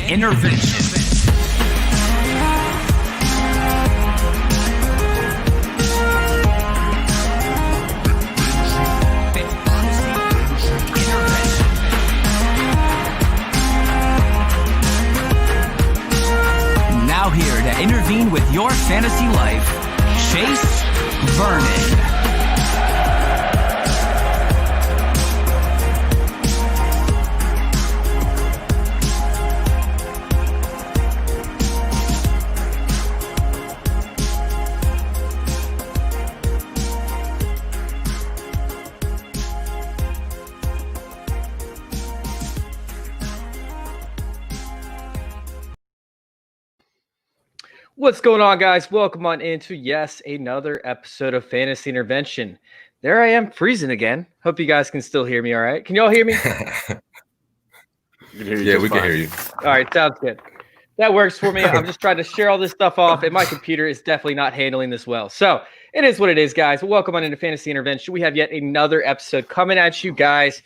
Intervention. Now here to intervene with your fantasy life, Chase Vernon. What's going on, guys? Welcome on into, another episode of Fantasy Intervention. There I am, freezing again. Hope you guys can still hear me all right. Can you all hear me? We can hear you. All right, sounds good. That works for me. I'm just trying to share all this stuff off, and my computer is definitely not handling this well. So it is what it is, guys. Welcome on into Fantasy Intervention. We have yet another episode coming at you guys.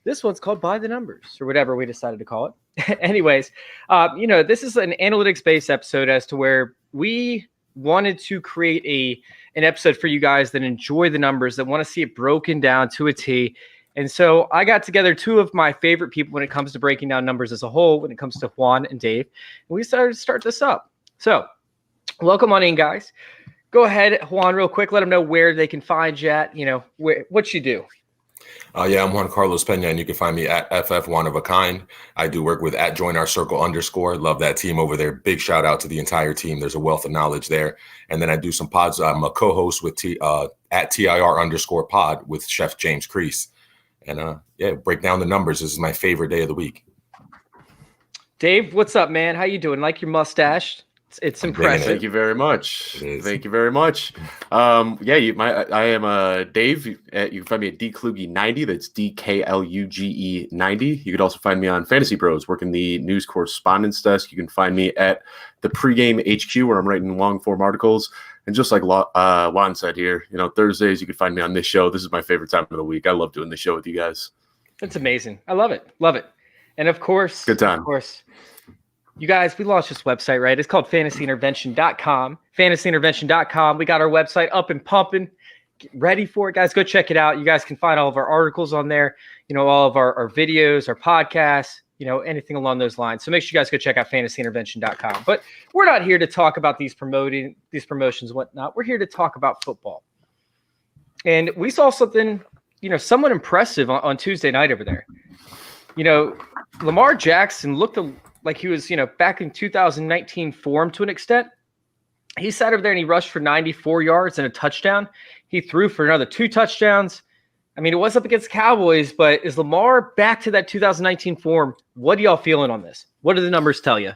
This one's called By the Numbers, or whatever we decided to call it. Anyways, this is an analytics-based episode as to where we wanted to create an episode for you guys that enjoy the numbers, that want to see it broken down to a T. And so I got together two of my favorite people when it comes to breaking down numbers as a whole, when it comes to Juan and Dave. And we started to start this up. So welcome on in, guys. Go ahead, Juan, real quick. Let them know where they can find you at, what you do. I'm Juan Carlos Pena, and you can find me at FF One of a Kind. I do work with at Join Our Circle _. Love that team over there. Big shout out to the entire team. There's a wealth of knowledge there. And then I do some pods. I'm a co-host with at TIR_pod with Chef James Crease. And break down the numbers. This is my favorite day of the week. Dave, what's up, man? How you doing? Like your mustache? It's impressive. Thank you very much. Thank you very much. I am Dave. You can find me at DKluge90. That's DKLUGE 90. You could also find me on Fantasy Bros, working the news correspondence desk. You can find me at the pregame HQ, where I'm writing long form articles. And just like Juan said here, Thursdays you can find me on this show. This is my favorite time of the week. I love doing this show with you guys. It's amazing. I love it. Love it. And of course, good time. Of course. You guys, we launched this website, right? It's called fantasyintervention.com. Fantasyintervention.com. We got our website up and pumping. Get ready for it, guys. Go check it out. You guys can find all of our articles on there, all of our videos, our podcasts, anything along those lines. So make sure you guys go check out fantasyintervention.com. But we're not here to talk about these promotions and whatnot. We're here to talk about football. And we saw something, somewhat impressive on Tuesday night over there. Lamar Jackson looked like he was, back in 2019 form to an extent. He sat over there and he rushed for 94 yards and a touchdown. He threw for another 2 touchdowns. I mean, it was up against Cowboys, but is Lamar back to that 2019 form? What are y'all feeling on this? What do the numbers tell you?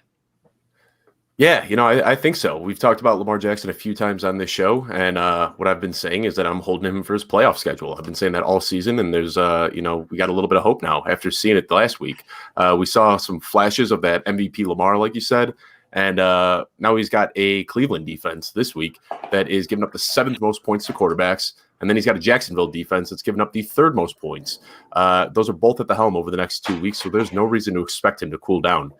Yeah, I think so. We've talked about Lamar Jackson a few times on this show, and what I've been saying is that I'm holding him for his playoff schedule. I've been saying that all season, and there's, we got a little bit of hope now after seeing it last week. We saw some flashes of that MVP Lamar, like you said, and now he's got a Cleveland defense this week that is giving up the 7th most points to quarterbacks, and then he's got a Jacksonville defense that's given up the 3rd most points. Those are both at the helm over the next 2 weeks, so there's no reason to expect him to cool down.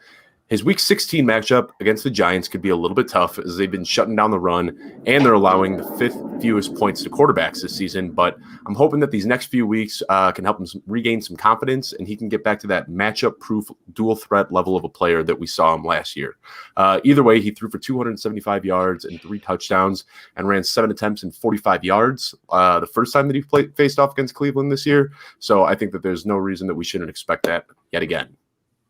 His Week 16 matchup against the Giants could be a little bit tough as they've been shutting down the run and they're allowing the 5th fewest points to quarterbacks this season. But I'm hoping that these next few weeks can help him regain some confidence and he can get back to that matchup-proof dual threat level of a player that we saw him last year. Either way, he threw for 275 yards and 3 touchdowns and ran 7 attempts and 45 yards the first time that he faced off against Cleveland this year. So I think that there's no reason that we shouldn't expect that yet again.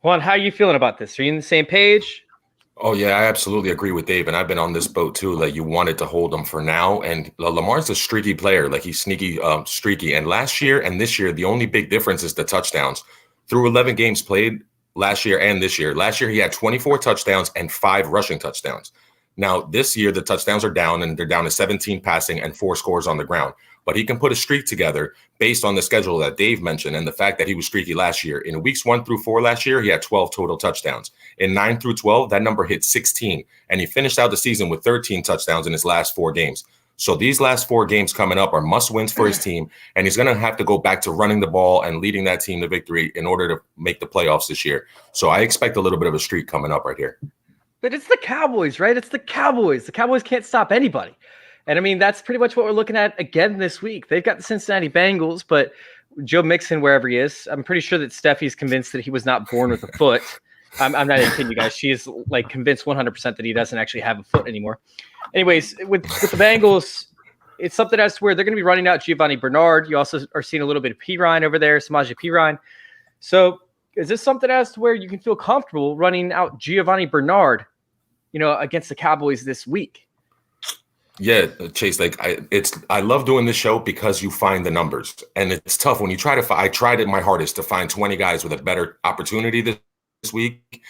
Juan, how are you feeling about this? Are you on the same page? Oh, yeah, I absolutely agree with Dave. And I've been on this boat, too. Like, you wanted to hold him for now. And Lamar's a streaky player. Like, he's sneaky, streaky. And last year and this year, the only big difference is the touchdowns. Through 11 games played last year and this year. Last year, he had 24 touchdowns and 5 rushing touchdowns. Now, this year, the touchdowns are down, and they're down to 17 passing and 4 scores on the ground. But he can put a streak together based on the schedule that Dave mentioned and the fact that he was streaky last year. In weeks 1 through 4 last year, he had 12 total touchdowns. In 9 through 12, that number hit 16, and he finished out the season with 13 touchdowns in his last 4 games. So these last 4 games coming up are must wins for his team, and he's going to have to go back to running the ball and leading that team to victory in order to make the playoffs this year. So I expect a little bit of a streak coming up right here. But it's the Cowboys, right? It's the Cowboys. The Cowboys can't stop anybody. And I mean, that's pretty much what we're looking at again this week. They've got the Cincinnati Bengals, but Joe Mixon, wherever he is, I'm pretty sure that Steffi's convinced that he was not born with a foot. I'm not even kidding you guys. She is like convinced 100% that he doesn't actually have a foot anymore. Anyways, with the Bengals, it's something as to where they're going to be running out Giovanni Bernard. You also are seeing a little bit of Pirine over there, Samaje Pirine. So is this something as to where you can feel comfortable running out Giovanni Bernard, against the Cowboys this week? Yeah, Chase, I love doing this show because you find the numbers, and it's tough when you try to I tried it my hardest to find 20 guys with a better opportunity this week.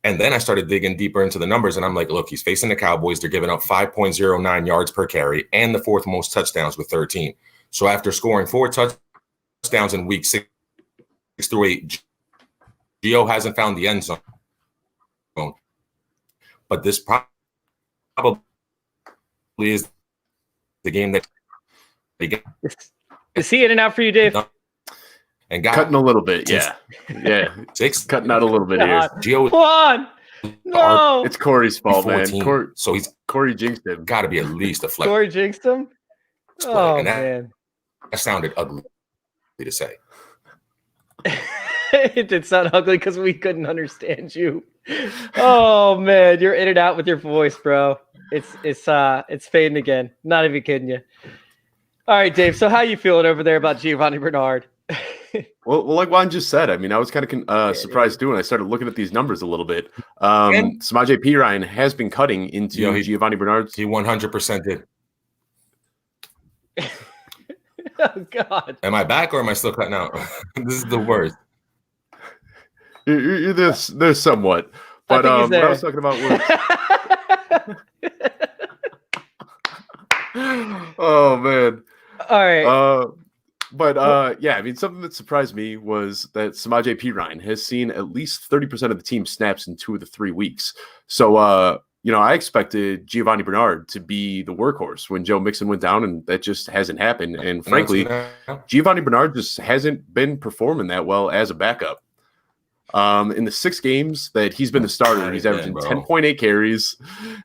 And then I started digging deeper into the numbers, and I'm like, look, he's facing the Cowboys. They're giving up 5.09 yards per carry and the 4th most touchdowns with 13. So after scoring 4 touchdowns in week 6 through 8, Gio hasn't found the end zone. But this probably is the game that they get. Is he in and out for you, Dave? And cutting a little bit, yeah. 6 cutting out a little bit here. Gio, Juan, no, it's Corey's fault, 14, man. So Corey jinxed him. Got to be at least a flex. Corey jinxed him. Oh, man, that sounded ugly to say. It did sound ugly because we couldn't understand you. Oh man, you're in and out with your voice, bro. It's fading again. Not even kidding you. All right, Dave. So how you feeling over there about Giovanni Bernard? Well, like Juan just said, I mean, I was kind of surprised too when I started looking at these numbers a little bit. Samaje Pirine has been cutting into Giovanni Bernard's. He 100% did. Oh God! Am I back or am I still cutting out? This is the worst. You're there's somewhat, but what I was talking about was. Oh man! All right. Yeah, I mean, something that surprised me was that Samaje Pirine has seen at least 30% of the team snaps in 2 of the 3 weeks. So, I expected Giovanni Bernard to be the workhorse when Joe Mixon went down, and that just hasn't happened. And frankly, Giovanni Bernard just hasn't been performing that well as a backup. In the 6 games that he's been the starter, he's averaging 10.8 carries,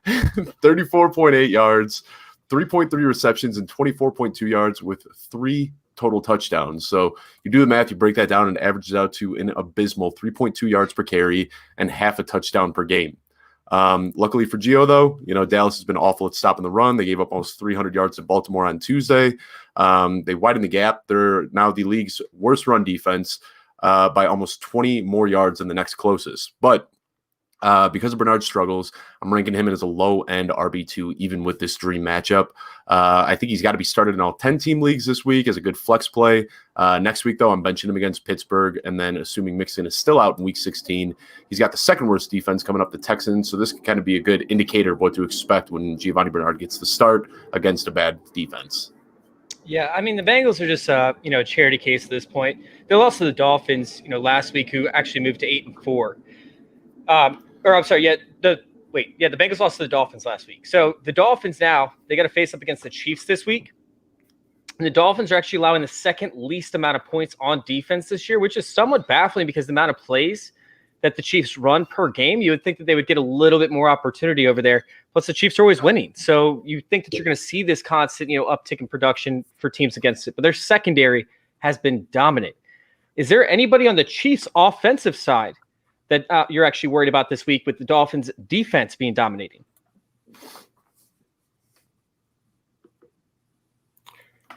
34.8 yards, 3.3 receptions, and 24.2 yards with 3 total touchdowns. So you do the math, you break that down, and averages out to an abysmal 3.2 yards per carry and half a touchdown per game. Luckily for Gio, though, Dallas has been awful at stopping the run. They gave up almost 300 yards to Baltimore on Tuesday. They widened the gap. They're now the league's worst run defense by almost 20 more yards than the next closest. But because of Bernard's struggles, I'm ranking him as a low-end RB2, even with this dream matchup. I think he's got to be started in all 10-team leagues this week as a good flex play. Next week, though, I'm benching him against Pittsburgh, and then assuming Mixon is still out in Week 16, he's got the second-worst defense coming up, the Texans, so this can kind of be a good indicator of what to expect when Giovanni Bernard gets the start against a bad defense. Yeah, I mean, the Bengals are just, a charity case at this point. They lost to the Dolphins, last week, who actually moved to 8-4. The Bengals lost to the Dolphins last week. So the Dolphins now, they got to face up against the Chiefs this week. And the Dolphins are actually allowing the second least amount of points on defense this year, which is somewhat baffling because the amount of plays that the Chiefs run per game, you would think that they would get a little bit more opportunity over there. Plus, the Chiefs are always winning. So you think that you're going to see this constant, uptick in production for teams against it. But their secondary has been dominant. Is there anybody on the Chiefs' offensive side that you're actually worried about this week with the Dolphins' defense being dominating?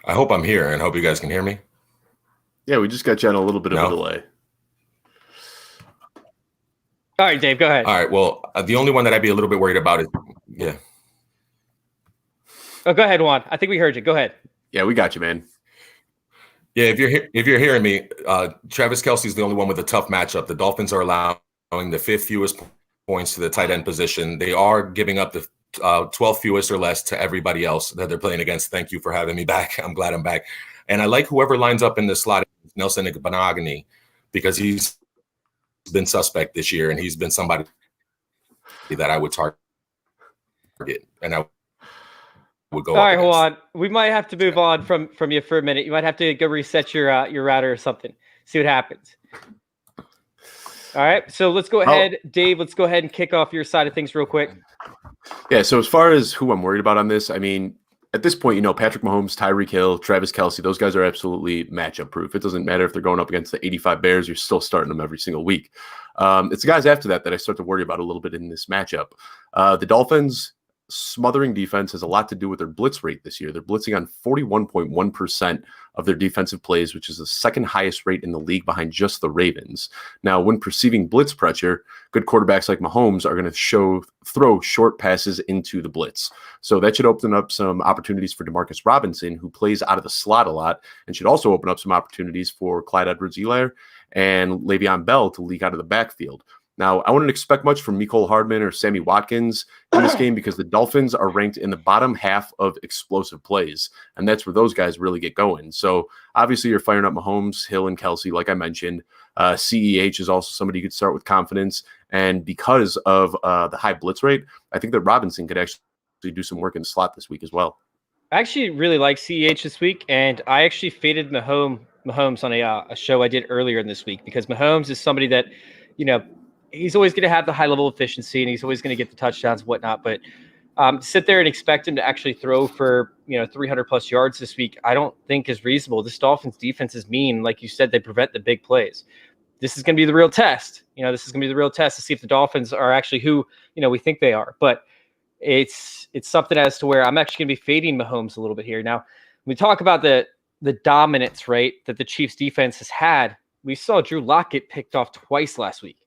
I hope I'm here and hope you guys can hear me. Yeah, we just got you on a little bit of a delay. All right, Dave, go ahead. All right, well, the only one that I'd be a little bit worried about is, yeah. Oh, go ahead, Juan. I think we heard you. Go ahead. Yeah, we got you, man. Yeah, if you're hearing me, Travis Kelce's the only one with a tough matchup. The Dolphins are allowing the 5th fewest points to the tight end position. They are giving up the 12th fewest or less to everybody else that they're playing against. Thank you for having me back. I'm glad I'm back. And I like whoever lines up in the slot, Nelson Igbenogany, because he's been suspect this year, and he's been somebody that I would target, and I would go All up right, against. Juan. We might have to move on from you for a minute. You might have to go reset your router or something. See what happens. All right, so let's go ahead, Dave. Let's go ahead and kick off your side of things real quick. Yeah, so as far as who I'm worried about on this, I mean, at this point, Patrick Mahomes, Tyreek Hill, Travis Kelce, those guys are absolutely matchup proof. It doesn't matter if they're going up against the 85 Bears, you're still starting them every single week. It's the guys after that I start to worry about a little bit in this matchup. The Dolphins' smothering defense has a lot to do with their blitz rate this year. They're blitzing on 41.1% of their defensive plays, which is the second highest rate in the league behind just the Ravens. Now, when perceiving blitz pressure, good quarterbacks like Mahomes are going to throw short passes into the blitz. So that should open up some opportunities for Demarcus Robinson, who plays out of the slot a lot, and should also open up some opportunities for Clyde Edwards-Helaire and Le'Veon Bell to leak out of the backfield. Now, I wouldn't expect much from Mecole Hardman or Sammy Watkins in this game because the Dolphins are ranked in the bottom half of explosive plays, and that's where those guys really get going. So, obviously, you're firing up Mahomes, Hill, and Kelce, like I mentioned. CEH is also somebody you could start with confidence, and because of the high blitz rate, I think that Robinson could actually do some work in the slot this week as well. I actually really like CEH this week, and I actually faded Mahomes on a show I did earlier in this week because Mahomes is somebody that, he's always going to have the high level of efficiency and he's always going to get the touchdowns and whatnot. But sit there and expect him to actually throw for, 300 plus yards this week, I don't think is reasonable. This Dolphins defense is mean. Like you said, they prevent the big plays. This is going to be the real test. This is going to be the real test to see if the Dolphins are actually who, we think they are. But it's something as to where I'm actually going to be fading Mahomes a little bit here. Now, when we talk about the dominance, right, that the Chiefs defense has had, we saw Drew Lock get picked off twice last week.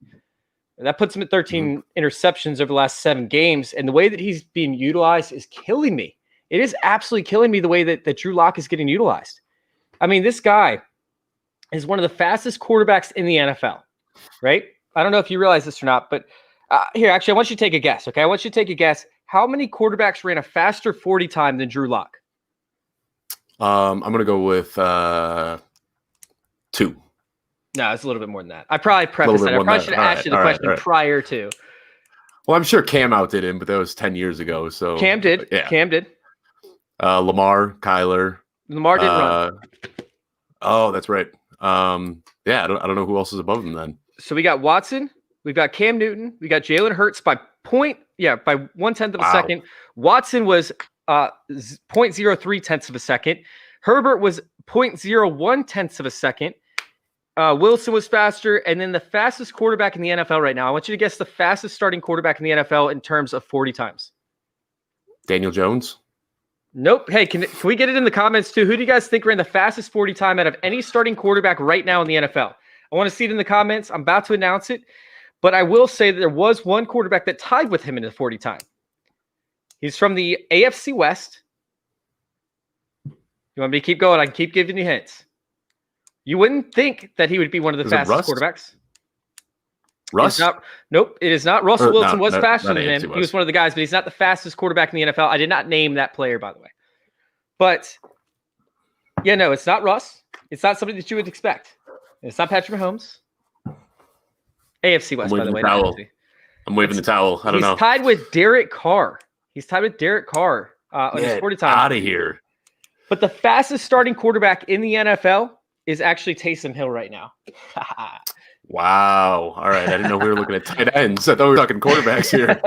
That puts him at 13 interceptions over the last 7 games. And the way that he's being utilized is killing me. It is absolutely killing me the way that Drew Lock is getting utilized. I mean, this guy is one of the fastest quarterbacks in the NFL, right? I don't know if you realize this or not, but here, actually, I want you to take a guess, okay? I want you to take a guess. How many quarterbacks ran a faster 40 time than Drew Lock? I'm going to go with 2. No, it's a little bit more than that. I probably prefaced that. I probably should have asked you the question prior to. Well, I'm sure Cam outdid him, but that was 10 years ago. So Cam did. Yeah. Cam did. Lamar, Kyler. Lamar didn't run. Oh, that's right. Yeah, I don't know who else is above him then. So we got Watson. We've got Cam Newton. We got Jalen Hurts by 1/10 of a second. Watson was 0.03 tenths of a second. Herbert was 0.01 tenths of a second. Wilson was faster, and then the fastest quarterback in the NFL right now. I want you to guess the fastest starting quarterback in the NFL in terms of 40 times. Daniel Jones? Nope. Hey, can we get it in the comments too? Who do you guys think ran the fastest 40 time out of any starting quarterback right now in the NFL? I want to see it in the comments. I'm about to announce it, but I will say that there was one quarterback that tied with him in the 40 time. He's from the AFC West. You want me to keep going? I can keep giving you hints. You wouldn't think that he would be one of the fastest quarterbacks. Russ? Nope, it is not. Russell Wilson was faster than him. He was one of the guys, but he's not the fastest quarterback in the NFL. I did not name that player, by the way. But, yeah, no, it's not Russ. It's not somebody that you would expect. It's not Patrick Mahomes. AFC West, by the way. I'm waving the towel. I don't know. He's tied with Derek Carr. On his 40 time. Out of here. But the fastest starting quarterback in the NFL is actually Taysom Hill right now. Wow. All right. I didn't know we were looking at tight ends. I thought we were talking quarterbacks here.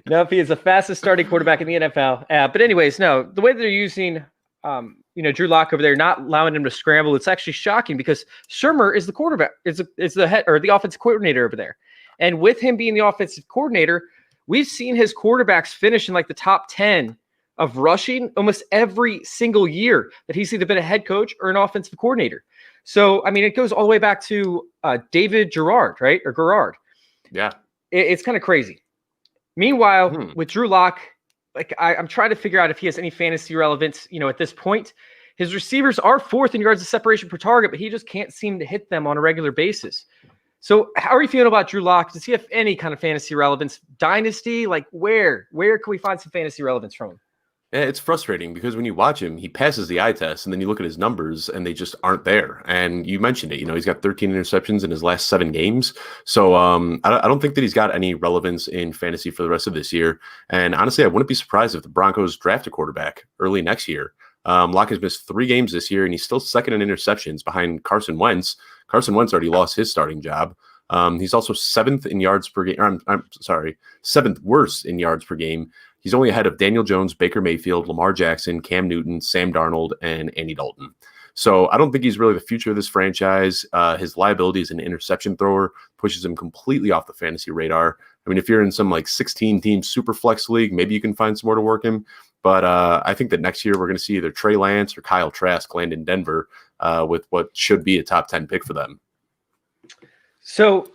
Nope, he is the fastest starting quarterback in the NFL. But anyways, no, the way they're using, Drew Lock over there, not allowing him to scramble, it's actually shocking because Shermer is the quarterback, is the head or the offensive coordinator over there. And with him being the offensive coordinator, we've seen his quarterbacks finish in like the top 10 of rushing almost every single year that he's either been a head coach or an offensive coordinator. So, I mean, it goes all the way back to David Gerard, right? Or Gerard. Yeah. It's kind of crazy. Meanwhile, with Drew Lock, like I'm trying to figure out if he has any fantasy relevance, at this point. His receivers are 4th in yards of separation per target, but he just can't seem to hit them on a regular basis. So how are you feeling about Drew Lock? Does he have any kind of fantasy relevance? Dynasty? Like where can we find some fantasy relevance from him? Yeah, it's frustrating because when you watch him, he passes the eye test, and then you look at his numbers, and they just aren't there. And you mentioned it. He's got 13 interceptions in his last 7 games. So I don't think that he's got any relevance in fantasy for the rest of this year. And honestly, I wouldn't be surprised if the Broncos draft a quarterback early next year. Locke has missed 3 games this year, and he's still second in interceptions behind Carson Wentz. Carson Wentz already lost his starting job. He's also 7th in yards per game. I'm sorry, 7th worst in yards per game. He's only ahead of Daniel Jones, Baker Mayfield, Lamar Jackson, Cam Newton, Sam Darnold, and Andy Dalton. So I don't think he's really the future of this franchise. His liability as an interception thrower pushes him completely off the fantasy radar. I mean, if you're in some 16-team super flex league, maybe you can find somewhere to work him. But I think that next year we're going to see either Trey Lance or Kyle Trask land in Denver with what should be a top 10 pick for them. So,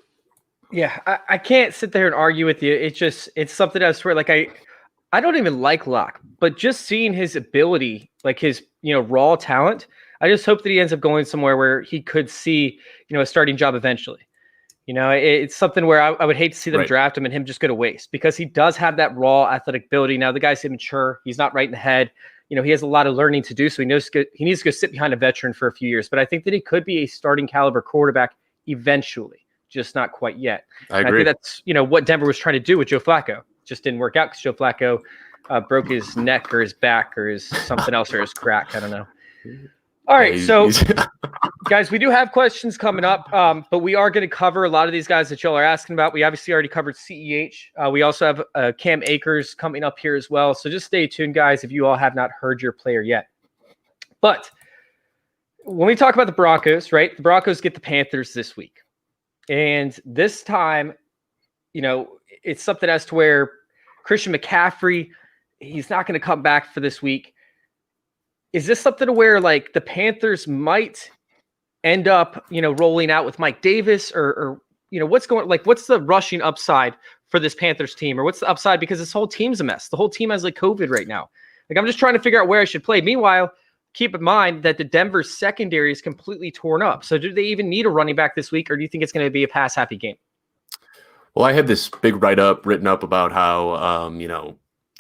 yeah, I can't sit there and argue with you. It's something else where I don't even like Locke, but just seeing his ability, his raw talent, I just hope that he ends up going somewhere where he could see a starting job eventually. It's something where I would hate to see them draft him and him just go to waste, because he does have that raw athletic ability. Now the guy's immature; he's not right in the head. He has a lot of learning to do, so he needs to go sit behind a veteran for a few years. But I think that he could be a starting caliber quarterback eventually, just not quite yet. I agree. I think that's what Denver was trying to do with Joe Flacco. Just didn't work out because Joe Flacco broke his neck or his back or his something else or his crack. I don't know. All right, so guys, we do have questions coming up, but we are going to cover a lot of these guys that y'all are asking about. We obviously already covered CEH. We also have Cam Akers coming up here as well. So just stay tuned, guys, if you all have not heard your player yet. But when we talk about the Broncos, right, the Broncos get the Panthers this week. And this time, it's something as to where Christian McCaffrey, he's not going to come back for this week. Is this something to where the Panthers might end up, rolling out with Mike Davis or what's what's the rushing upside for this Panthers team, or what's the upside? Because this whole team's a mess. The whole team has COVID right now. I'm just trying to figure out where I should play. Meanwhile, keep in mind that the Denver secondary is completely torn up. So do they even need a running back this week, or do you think it's going to be a pass happy game? Well, I had this big write-up written up about how,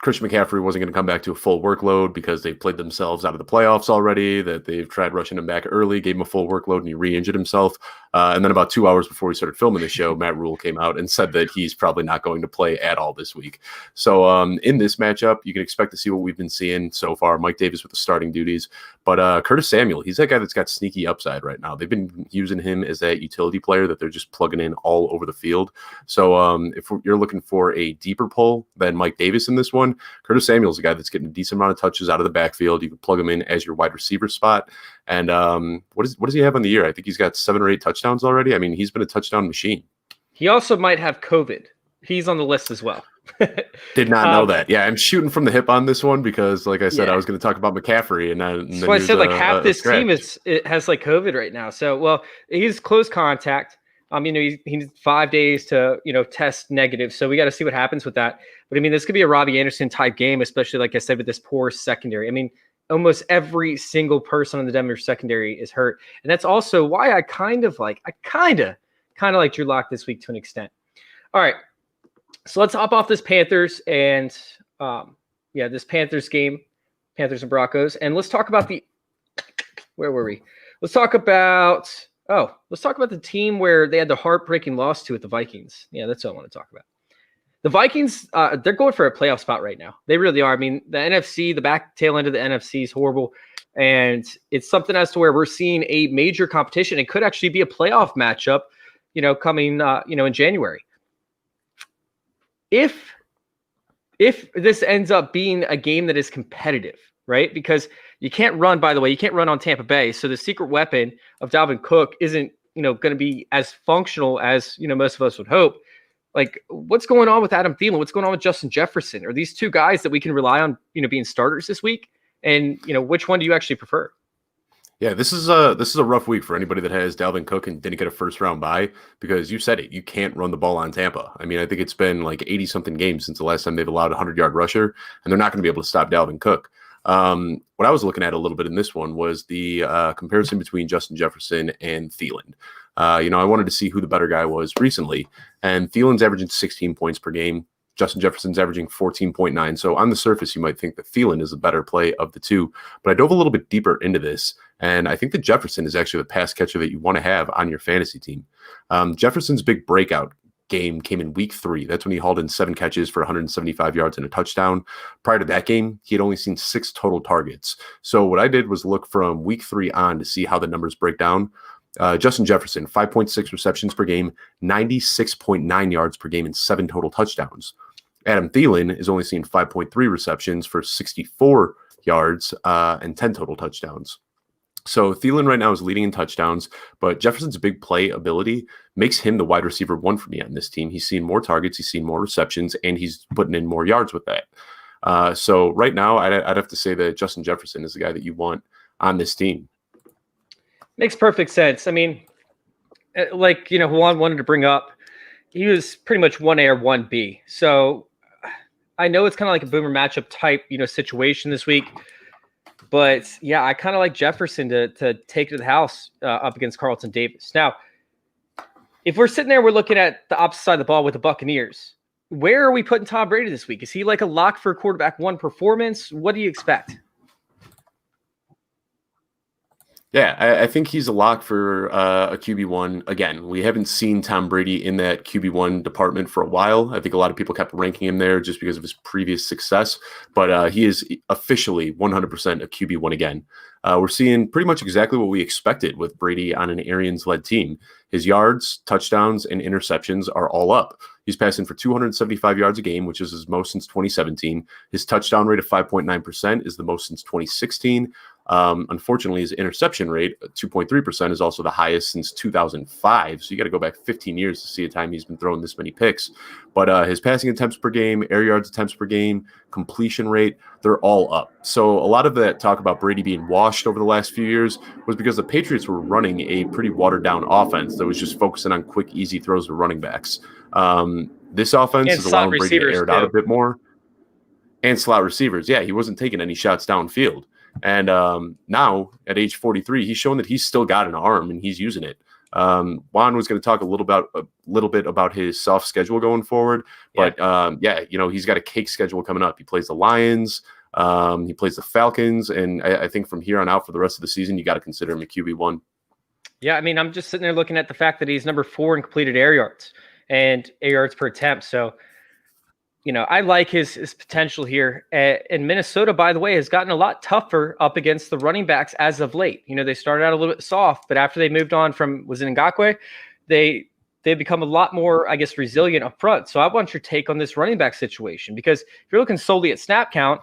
Christian McCaffrey wasn't going to come back to a full workload because they played themselves out of the playoffs already, that they've tried rushing him back early, gave him a full workload, and he re-injured himself. And then about 2 hours before we started filming the show, Matt Rule came out and said that he's probably not going to play at all this week. So in this matchup, you can expect to see what we've been seeing so far. Mike Davis with the starting duties. But Curtis Samuel, he's that guy that's got sneaky upside right now. They've been using him as that utility player that they're just plugging in all over the field. So if you're looking for a deeper pull than Mike Davis in this one, Curtis Samuel's a guy that's getting a decent amount of touches out of the backfield. You can plug him in as your wide receiver spot. And what does he have on the year? I think he's got 7 or 8 touchdowns already. I mean, he's been a touchdown machine. He also might have COVID. He's on the list as well. Did not know that. Yeah, I'm shooting from the hip on this one because, like I said, I was going to talk about McCaffrey, and then so I said half this team has COVID right now. So, well, he's close contact. He needs 5 days to test negative. So we got to see what happens with that. But this could be a Robbie Anderson type game, especially like I said with this poor secondary. Almost every single person on the Denver secondary is hurt, and that's also why I kind of like Drew Lock this week to an extent. All right. So let's hop off this Panthers and this Panthers game, Panthers and Broncos. And let's talk about where were we? Let's talk about the team where they had the heartbreaking loss to the Vikings. Yeah, that's what I want to talk about. The Vikings, they're going for a playoff spot right now. They really are. The NFC, the back tail end of the NFC is horrible. And it's something as to where we're seeing a major competition. It could actually be a playoff matchup, coming, in January. If this ends up being a game that is competitive, right? Because you can't run on Tampa Bay. So the secret weapon of Dalvin Cook isn't, going to be as functional as, most of us would hope. What's going on with Adam Thielen? What's going on with Justin Jefferson? Are these two guys that we can rely on, being starters this week? And, which one do you actually prefer? Yeah, this is a rough week for anybody that has Dalvin Cook and didn't get a first round bye, because you said it, you can't run the ball on Tampa. I think it's been 80 something games since the last time they've allowed a 100-yard rusher, and they're not going to be able to stop Dalvin Cook. What I was looking at a little bit in this one was the comparison between Justin Jefferson and Thielen. I wanted to see who the better guy was recently, and Thielen's averaging 16 points per game. Justin Jefferson's averaging 14.9. So on the surface, you might think that Thielen is a better play of the two. But I dove a little bit deeper into this, and I think that Jefferson is actually the pass catcher that you want to have on your fantasy team. Jefferson's big breakout game came in week 3. That's when he hauled in 7 catches for 175 yards and a touchdown. Prior to that game, he had only seen 6 total targets. So what I did was look from week 3 on to see how the numbers break down. Justin Jefferson, 5.6 receptions per game, 96.9 yards per game, and 7 total touchdowns. Adam Thielen is only seeing 5.3 receptions for 64 yards and 10 total touchdowns. So Thielen right now is leading in touchdowns, but Jefferson's big play ability makes him the wide receiver 1 for me on this team. He's seen more targets, he's seen more receptions, and he's putting in more yards with that. So right now, I'd have to say that Justin Jefferson is the guy that you want on this team. Makes perfect sense. I mean, like, Juan wanted to bring up, he was pretty much 1A or 1B. So I know it's kind of like a boomer matchup type, situation this week. But yeah, I kind of like Jefferson to take to the house up against Carlton Davis. Now, if we're sitting there, we're looking at the opposite side of the ball with the Buccaneers. Where are we putting Tom Brady this week? Is he like a lock for quarterback 1 performance? What do you expect? Yeah, I think he's a lock for a QB1. Again, we haven't seen Tom Brady in that QB1 department for a while. I think a lot of people kept ranking him there just because of his previous success, but he is officially 100% a QB1 again. We're seeing pretty much exactly what we expected with Brady on an Arians-led team. His yards, touchdowns, and interceptions are all up. He's passing for 275 yards a game, which is his most since 2017. His touchdown rate of 5.9% is the most since 2016. Unfortunately, his interception rate, 2.3%, is also the highest since 2005. So you got to go back 15 years to see a time he's been throwing this many picks. But his passing attempts per game, air yards attempts per game, completion rate, they're all up. So a lot of that talk about Brady being washed over the last few years was because the Patriots were running a pretty watered down offense that was just focusing on quick, easy throws to running backs. This offense is allowing Brady to air it out a bit more. And slot receivers. Yeah, he wasn't taking any shots downfield. And now at age 43, he's shown that he's still got an arm and he's using it. Juan was going to talk a little bit about his soft schedule going forward, but he's got a cake schedule coming up. He plays the Lions, he plays the Falcons, and I think from here on out for the rest of the season, you got to consider him a QB1. Yeah, I mean, I'm just sitting there looking at the fact that he's number 4 in completed air yards and air yards per attempt. So, I like his potential here. And Minnesota, by the way, has gotten a lot tougher up against the running backs as of late. They started out a little bit soft, but after they moved on from, was it Ngakoue? They've become a lot more, I guess, resilient up front. So I want your take on this running back situation, because if you're looking solely at snap count,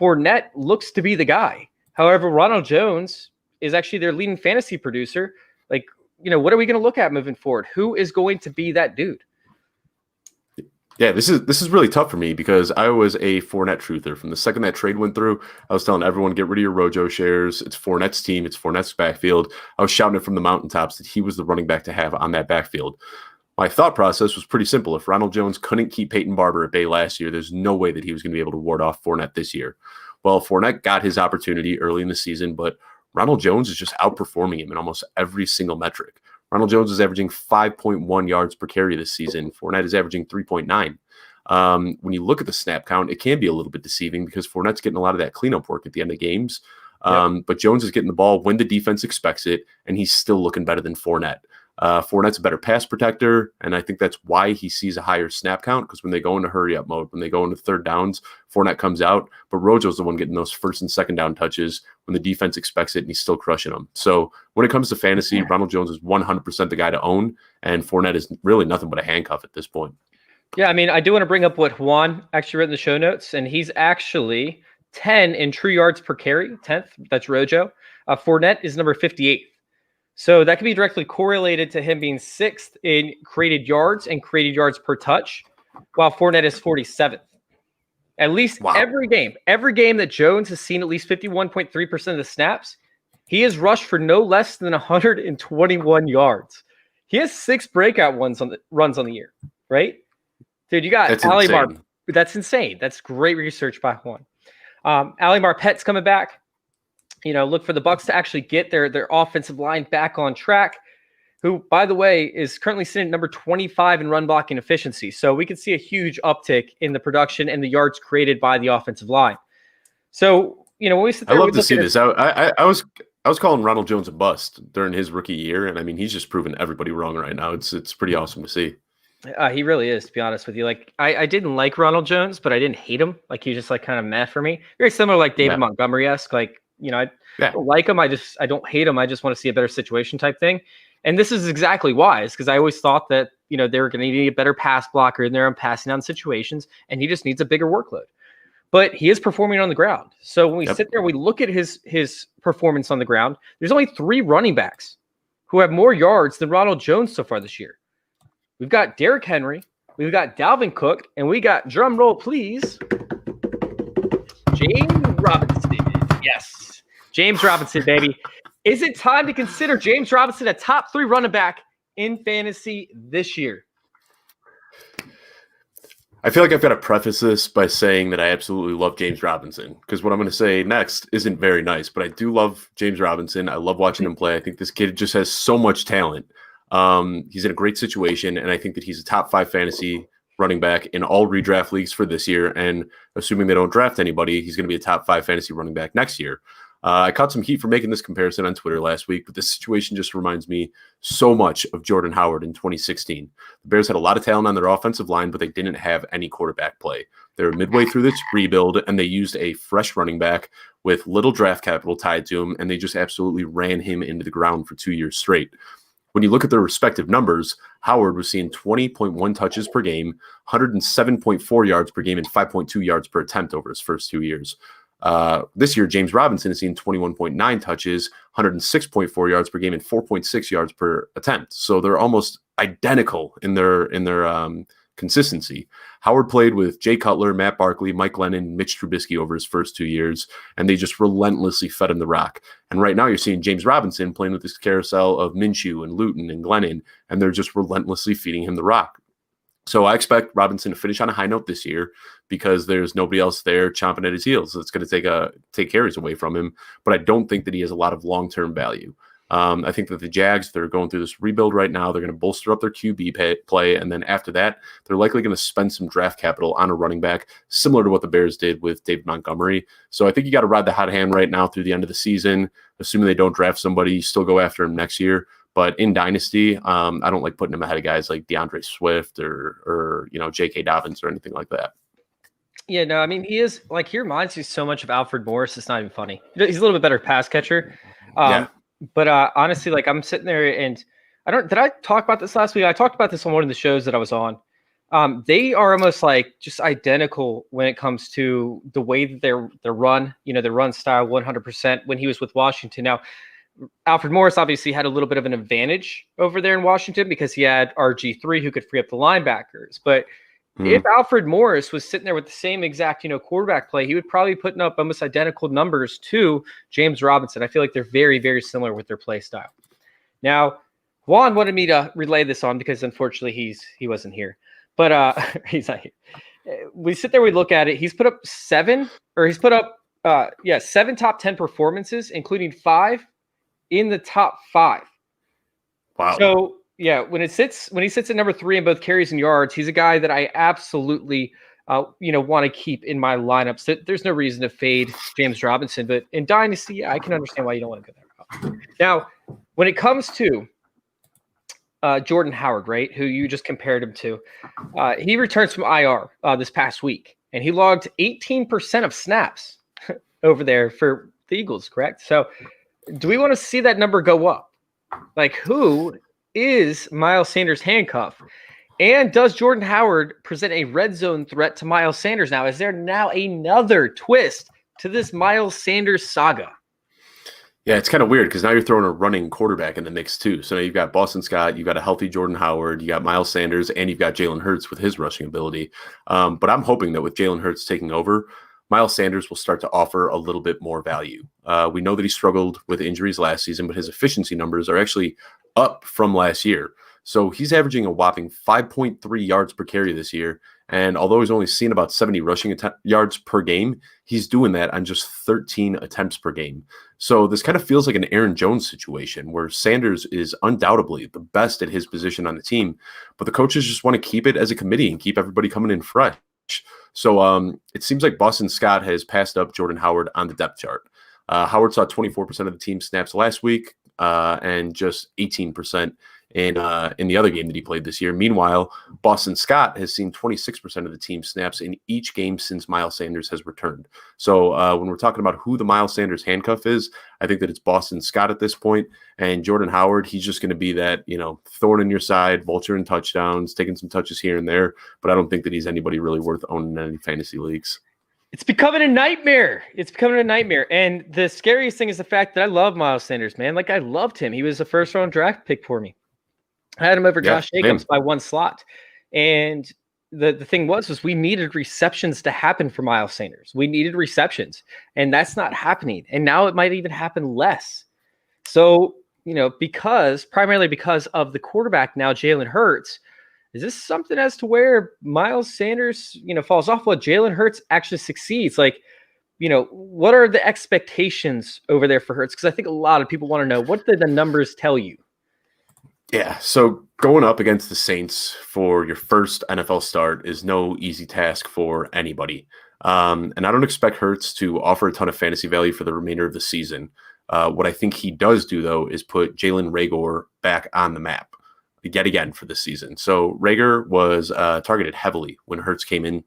Fournette looks to be the guy. However, Ronald Jones is actually their leading fantasy producer. Like, what are we going to look at moving forward? Who is going to be that dude? Yeah, this is really tough for me because I was a Fournette truther. From the second that trade went through, I was telling everyone, get rid of your Rojo shares. It's Fournette's team. It's Fournette's backfield. I was shouting it from the mountaintops that he was the running back to have on that backfield. My thought process was pretty simple. If Ronald Jones couldn't keep Peyton Barber at bay last year, there's no way that he was going to be able to ward off Fournette this year. Well, Fournette got his opportunity early in the season, but Ronald Jones is just outperforming him in almost every single metric. Ronald Jones is averaging 5.1 yards per carry this season. Fournette is averaging 3.9. When you look at the snap count, it can be a little bit deceiving because Fournette's getting a lot of that cleanup work at the end of games. But Jones is getting the ball when the defense expects it, and he's still looking better than Fournette. Fournette's a better pass protector, and I think that's why he sees a higher snap count, because when they go into hurry-up mode, when they go into third downs, Fournette comes out, but Rojo's the one getting those first and second down touches when the defense expects it, and he's still crushing them. So when it comes to fantasy, Ronald Jones is 100% the guy to own, and Fournette is really nothing but a handcuff at this point. Yeah, I mean, I do want to bring up what Juan actually wrote in the show notes, and he's actually 10 in true yards per carry, 10th. That's Rojo. Fournette is number 58. So that could be directly correlated to him being 6th in created yards and created yards per touch, while Fournette is 47th. At least every game that Jones has seen at least 51.3% of the snaps, he has rushed for no less than 121 yards. He has 6 breakout runs on the year, right? Dude, you got Ali Mar. That's insane. That's great research by Juan. Ali Marpet's coming back. Look for the Bucs to actually get their offensive line back on track. who, by the way, is currently sitting at number 25 in run blocking efficiency. So we could see a huge uptick in the production and the yards created by the offensive line. So, when we sit there, I love to see this. I was calling Ronald Jones a bust during his rookie year, and I mean, he's just proven everybody wrong right now. It's pretty awesome to see. He really is, to be honest with you. Like, I didn't like Ronald Jones, but I didn't hate him. Like, he was just like kind of meh for me. Very similar, like David Montgomery-esque. Like, I don't like him. I don't hate him. I just want to see a better situation type thing. And this is exactly why. It's because I always thought that, they were going to need a better pass blocker in there and passing down situations, and he just needs a bigger workload. But he is performing on the ground. So when we sit there and we look at his performance on the ground, there's only 3 running backs who have more yards than Ronald Jones so far this year. We've got Derrick Henry, we've got Dalvin Cook, and we got, drum roll please, James Robinson. Yes, James Robinson, baby. Is it time to consider James Robinson a top 3 running back in fantasy this year? I feel like I've got to preface this by saying that I absolutely love James Robinson, because what I'm going to say next isn't very nice, but I do love James Robinson. I love watching him play. I think this kid just has so much talent. He's in a great situation, and I think that he's a top 5 fantasy running back in all redraft leagues for this year. And assuming they don't draft anybody, he's going to be a top 5 fantasy running back next year. I caught some heat for making this comparison on Twitter last week, but this situation just reminds me so much of Jordan Howard in 2016. The Bears had a lot of talent on their offensive line, but they didn't have any quarterback play. They were midway through this rebuild, and they used a fresh running back with little draft capital tied to him, and they just absolutely ran him into the ground for 2 years straight. When you look at their respective numbers, Howard was seeing 20.1 touches per game, 107.4 yards per game, and 5.2 yards per attempt over his first 2 years. This year, James Robinson has seen 21.9 touches, 106.4 yards per game, and 4.6 yards per attempt. So they're almost identical in their consistency. Howard played with Jay Cutler, Matt Barkley, Mike Lennon, Mitch Trubisky over his first 2 years, and they just relentlessly fed him the rock. And right now you're seeing James Robinson playing with this carousel of Minshew and Luton and Glennon, and they're just relentlessly feeding him the rock. So I expect Robinson to finish on a high note this year because there's nobody else there chomping at his heels. It's going to take carries away from him, but I don't think that he has a lot of long-term value. I think that the Jags, they're going through this rebuild right now. They're going to bolster up their QB play, and then after that, they're likely going to spend some draft capital on a running back, similar to what the Bears did with David Montgomery. So I think you got to ride the hot hand right now through the end of the season. Assuming they don't draft somebody, you still go after him next year. But in Dynasty, I don't like putting him ahead of guys like DeAndre Swift or J.K. Dobbins or anything like that. Yeah, no, I mean, he is like, he reminds you so much of Alfred Morris. It's not even funny. He's a little bit better pass catcher. But honestly, like, I'm sitting there and did I talk about this last week? I talked about this on one of the shows that I was on. They are almost like just identical when it comes to the way that their run, their run style 100% when he was with Washington. Now, Alfred Morris obviously had a little bit of an advantage over there in Washington because he had RG3 who could free up the linebackers. But if Alfred Morris was sitting there with the same exact, quarterback play, he would probably be putting up almost identical numbers to James Robinson. I feel like they're very, very similar with their play style. Now, Juan wanted me to relay this on because unfortunately he wasn't here. But he's not here. We sit there, we look at it. He's put up 7 top 10 performances, including 5 in the top 5. Wow. So yeah, when he sits at number 3 in both carries and yards, he's a guy that I absolutely want to keep in my lineup. So there's no reason to fade James Robinson, but in Dynasty, I can understand why you don't want to go that route. Now, when it comes to Jordan Howard, right, who you just compared him to, he returns from IR this past week, and he logged 18% of snaps over there for the Eagles, correct? So do we want to see that number go up? Like, who is Miles Sanders' handcuff? And does Jordan Howard present a red zone threat to Miles Sanders now? Is there now another twist to this Miles Sanders saga? Yeah, it's kind of weird because now you're throwing a running quarterback in the mix too. So now you've got Boston Scott, you've got a healthy Jordan Howard, you got Miles Sanders, and you've got Jalen Hurts with his rushing ability. But I'm hoping that with Jalen Hurts taking over, Miles Sanders will start to offer a little bit more value. We know that he struggled with injuries last season, but his efficiency numbers are actually up from last year. So he's averaging a whopping 5.3 yards per carry this year And although he's only seen about 70 rushing yards per game, he's doing that on just 13 attempts per game. So this kind of feels like an Aaron Jones situation where Sanders is undoubtedly the best at his position on the team, but the coaches just want to keep it as a committee and keep everybody coming in fresh. So it seems like Boston Scott has passed up Jordan Howard on the depth chart. Howard saw 24% of the team snaps last week and just 18% in the other game that he played this year. Meanwhile, Boston Scott has seen 26% of the team snaps in each game since Miles Sanders has returned. So when we're talking about who the Miles Sanders handcuff is, I think that it's Boston Scott at this point. And Jordan Howard, he's just going to be that, thorn in your side, vulture in touchdowns, taking some touches here and there. But I don't think that he's anybody really worth owning in any fantasy leagues. It's becoming a nightmare. And the scariest thing is the fact that I love Miles Sanders, man. Like, I loved him. He was a first-round draft pick for me. I had him over Josh Jacobs by one slot. And the thing was we needed receptions to happen for Miles Sanders. We needed receptions, and that's not happening. And now it might even happen less. So, primarily because of the quarterback now, Jalen Hurts, is this something as to where Miles Sanders, falls off while Jalen Hurts actually succeeds? Like, what are the expectations over there for Hurts? Because I think a lot of people want to know, what did the numbers tell you? Yeah, so going up against the Saints for your first NFL start is no easy task for anybody. And I don't expect Hurts to offer a ton of fantasy value for the remainder of the season. What I think he does do, though, is put Jalen Reagor back on the map yet again for this season. So Reagor was targeted heavily when Hurts came in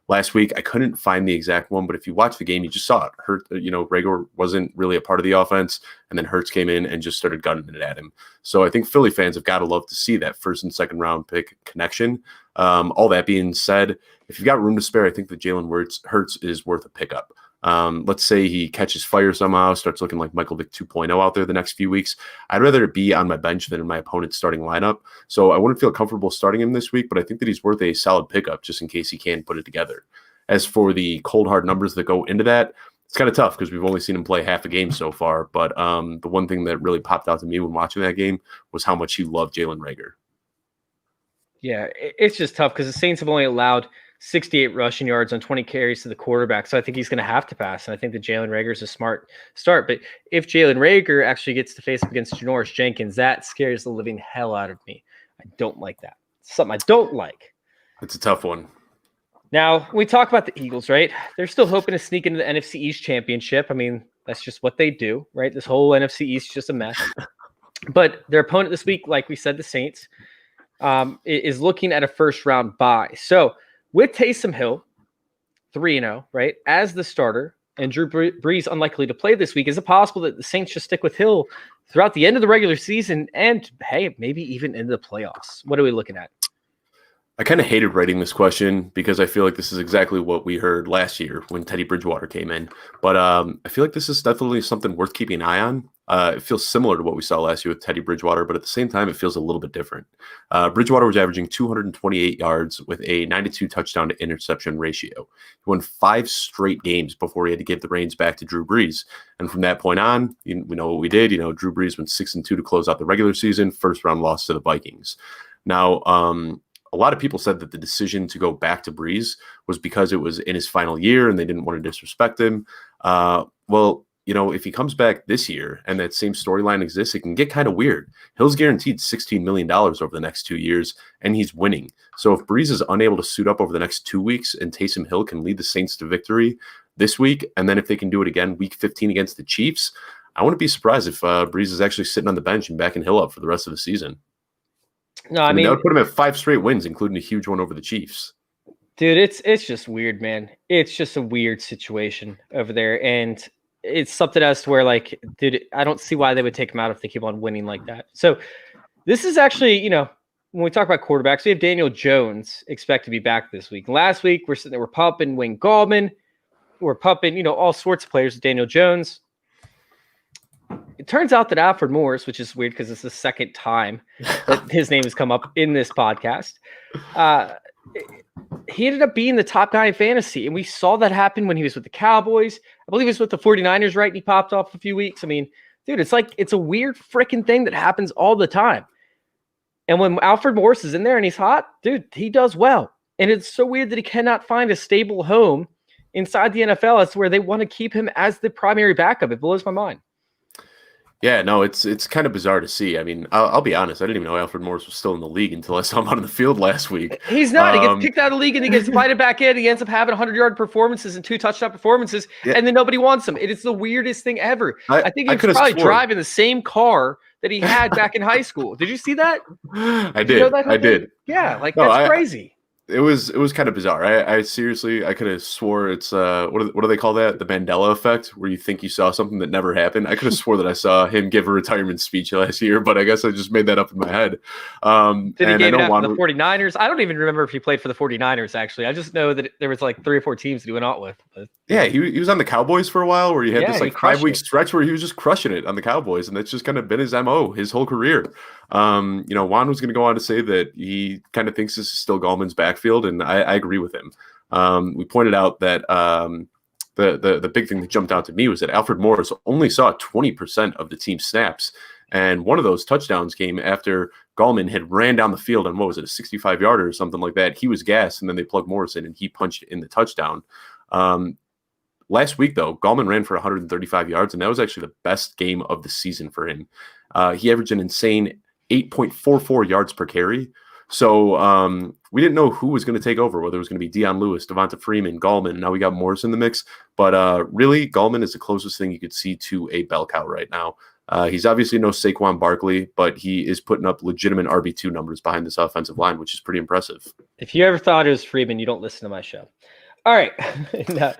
last week. I couldn't find the exact one, but if you watch the game, you just saw it. Reagor wasn't really a part of the offense, and then Hurts came in and just started gunning it at him. So I think Philly fans have got to love to see that first and second round pick connection. All that being said, if you've got room to spare, I think that Jalen Hurts is worth a pickup. Let's say he catches fire somehow, starts looking like Michael Vick 2.0 out there the next few weeks. I'd rather it be on my bench than in my opponent's starting lineup. So I wouldn't feel comfortable starting him this week, but I think that he's worth a solid pickup just in case he can put it together. As for the cold hard numbers that go into that, it's kind of tough because we've only seen him play half a game so far. But the one thing that really popped out to me when watching that game was how much he loved Jalen Reagor. Yeah, it's just tough because the Saints have only allowed 68 rushing yards on 20 carries to the quarterback. So I think he's going to have to pass. And I think that Jalen Reagor is a smart start. But if Jalen Reagor actually gets to face up against Janoris Jenkins, that scares the living hell out of me. I don't like that. It's something I don't like. It's a tough one. Now, we talk about the Eagles, right? They're still hoping to sneak into the NFC East Championship. I mean, that's just what they do, right? This whole NFC East is just a mess. But their opponent this week, like we said, the Saints, is looking at a first-round bye. So with Taysom Hill, 3-0, right, as the starter, and Drew Brees unlikely to play this week, is it possible that the Saints just stick with Hill throughout the end of the regular season and, hey, maybe even into the playoffs? What are we looking at? I kind of hated writing this question because I feel like this is exactly what we heard last year when Teddy Bridgewater came in. But I feel like this is definitely something worth keeping an eye on. It feels similar to what we saw last year with Teddy Bridgewater, but at the same time, it feels a little bit different. Bridgewater was averaging 228 yards with a 92 touchdown to interception ratio. He won 5 straight games before he had to give the reins back to Drew Brees. And from that point on, we know what we did. Drew Brees went 6-2 to close out the regular season, first round loss to the Vikings. Now, a lot of people said that the decision to go back to Brees was because it was in his final year and they didn't want to disrespect him. Well, if he comes back this year and that same storyline exists, it can get kind of weird. Hill's guaranteed $16 million over the next 2 years, and he's winning. So if Brees is unable to suit up over the next 2 weeks and Taysom Hill can lead the Saints to victory this week, and then if they can do it again week 15 against the Chiefs, I wouldn't be surprised if Brees is actually sitting on the bench and backing Hill up for the rest of the season. No, I mean that would put him at 5 straight wins, including a huge one over the Chiefs. Dude, it's just weird, man. It's just a weird situation over there. And it's something as to where, like, dude, I don't see why they would take him out if they keep on winning like that. So this is actually, when we talk about quarterbacks, we have Daniel Jones expect to be back this week. Last week, we're sitting there, we're pumping Wayne Gallman. We're pumping, all sorts of players with Daniel Jones. It turns out that Alfred Morris, which is weird because it's the second time that his name has come up in this podcast, he ended up being the top guy in fantasy. And we saw that happen when he was with the Cowboys. I believe he was with the 49ers, right? And he popped off a few weeks. I mean, dude, it's a weird freaking thing that happens all the time. And when Alfred Morris is in there and he's hot, dude, he does well. And it's so weird that he cannot find a stable home inside the NFL. That's where they want to keep him as the primary backup. It blows my mind. Yeah, no, it's kind of bizarre to see. I mean, I'll be honest. I didn't even know Alfred Morris was still in the league until I saw him out on the field last week. He's not. He gets kicked out of the league and he gets invited back in. He ends up having 100-yard performances and 2 touchdown performances, and then nobody wants him. It is the weirdest thing ever. I think he was probably driving the same car that he had back in high school. Did you see that? I did. I did. Yeah, that's crazy. It was kind of bizarre. I seriously, I could have swore it's what do they call that? The Mandela effect, where you think you saw something that never happened. I could have swore that I saw him give a retirement speech last year, but I guess I just made that up in my head. Did he give it after the 49ers? I don't even remember if he played for the 49ers, actually. I just know that there was like 3 or 4 teams that he went out with. But, yeah, he was on the Cowboys for a while, where he had this like 5-week stretch where he was just crushing it on the Cowboys, and that's just kind of been his MO his whole career. Juan was going to go on to say that he kind of thinks this is still Gallman's backfield, and I agree with him. We pointed out that the big thing that jumped out to me was that Alfred Morris only saw 20% of the team's snaps, and one of those touchdowns came after Gallman had ran down the field on, what was it, a 65-yarder or something like that. He was gassed, and then they plugged Morris in, and he punched in the touchdown. Last week, though, Gallman ran for 135 yards, and that was actually the best game of the season for him. He averaged an insane 8.44 yards per carry. So we didn't know who was going to take over, whether it was going to be Dion Lewis, Devonta Freeman, Gallman. Now we got Morris in the mix. But really, Gallman is the closest thing you could see to a bell cow right now. He's obviously no Saquon Barkley, but he is putting up legitimate RB2 numbers behind this offensive line, which is pretty impressive. If you ever thought it was Freeman, you don't listen to my show. All right. No,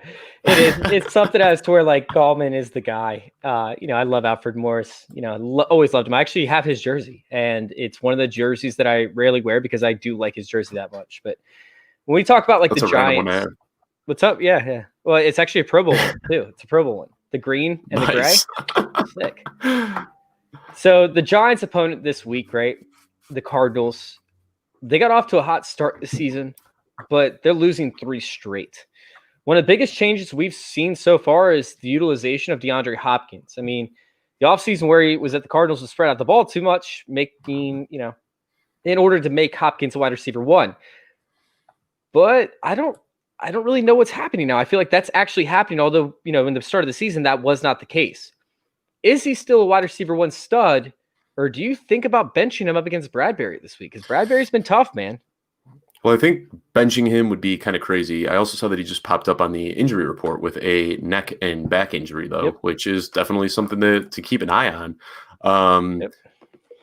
it is. It's something as to where like Gallman is the guy. I love Alfred Morris. Always loved him. I actually have his jersey, and it's one of the jerseys that I rarely wear because I do like his jersey that much. But when we talk about like the Giants, what's up? Yeah. Well, it's actually a Pro Bowl one too. It's a Pro Bowl one. The green and the gray. Sick. So the Giants' opponent this week, right? The Cardinals. They got off to a hot start this season, but they're losing 3 straight. One of the biggest changes we've seen so far is the utilization of DeAndre Hopkins. I mean, the offseason where he was at the Cardinals was spread out the ball too much, making, in order to make Hopkins a wide receiver 1. But I don't really know what's happening now. I feel like that's actually happening, although, in the start of the season, that was not the case. Is he still a wide receiver 1 stud, or do you think about benching him up against Bradbury this week? Because Bradbury's been tough, man. Well, I think benching him would be kind of crazy. I also saw that he just popped up on the injury report with a neck and back injury, though, which is definitely something to keep an eye on.